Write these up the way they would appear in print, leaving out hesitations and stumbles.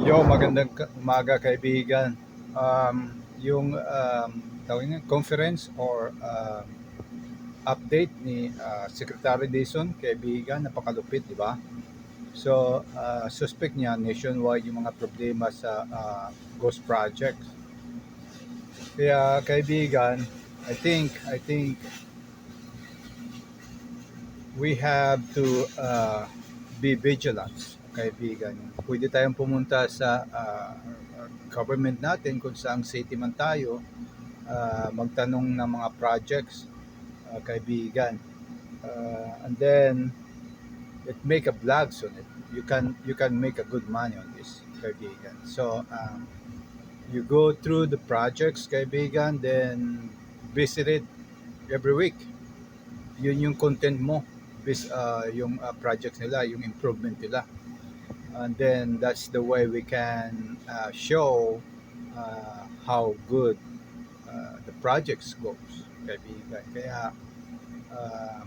Yo, magandang umaga kaibigan. Yung tawag niya, conference or update ni Secretary Dizon, kaibigan, napakalupit, di ba? So, suspect niya nationwide yung mga problema sa ghost projects. Kaya kaibigan, I think we have to be vigilant, kaibigan. Pwede tayong pumunta sa government natin kung saang city man tayo, magtanong ng mga projects, kaibigan. And then it make a vlogs on it. You can make a good money on this, kaibigan. So you go through the projects, kaibigan, then visit it every week. Yun yung content mo, yung projects nila, yung improvement nila. And then that's the way we can show how good the projects goes, kaibigan. Kaya uh,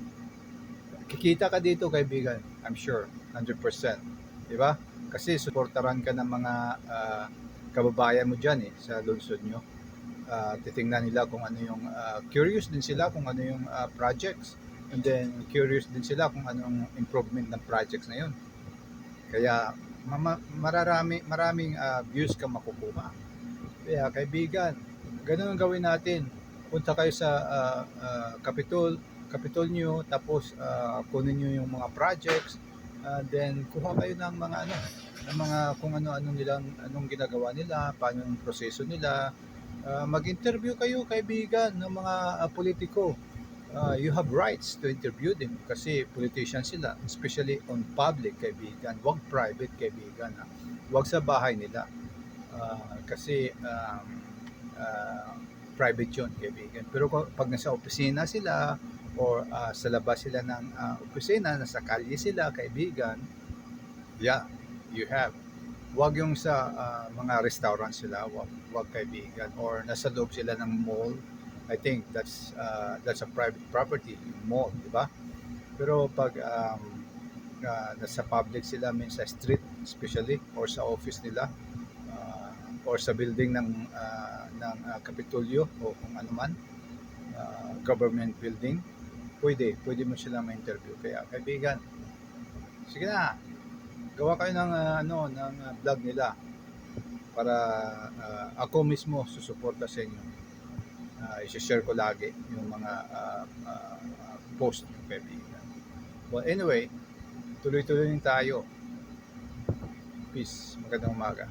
kikita ka dito, kaibigan, I'm sure, 100%. Di ba? Kasi suportaran ka ng mga kababayan mo dyan sa lungsod nyo. Titingnan nila kung ano yung, curious din sila kung ano yung projects. And then curious din sila kung anong improvement ng projects na yun. Kaya maraming views ka makukuha. Kaya kaibigan, ganun ang gawin natin. Punta kayo sa Capitol nyo, tapos kunin nyo yung mga projects, then kuha kayo ng mga ng mga kung ano-ano nilang anong ginagawa nila, paano yung proseso nila. Mag-interview kayo, kaibigan, ng mga politiko. You have rights to interview them kasi politician sila, especially on public, kaibigan. Huwag private, kaibigan. Huwag sa bahay nila. Kasi uh, private yun, kaibigan. Pero pag nasa opisina sila or sa labas sila ng opisina, nasa kalye sila, kaibigan, yeah, you have. Wag yung sa mga restaurant sila, wag, kaibigan. Or nasa loob sila ng mall. I think that's a private property, yung mall, di ba? Pero pag nasa public sila, sa street especially, or sa office nila, uh, or sa building ng Kapitolyo o kung ano man, government building, pwede mo sila ma-interview. Kaya kaibigan, sige na, gawa kayo ng vlog nila para ako mismo susuporta sa inyo. I-share ko lagi yung mga post ng kaibigan. Well, anyway, tuloy-tuloy tayo. Peace. Magandang umaga.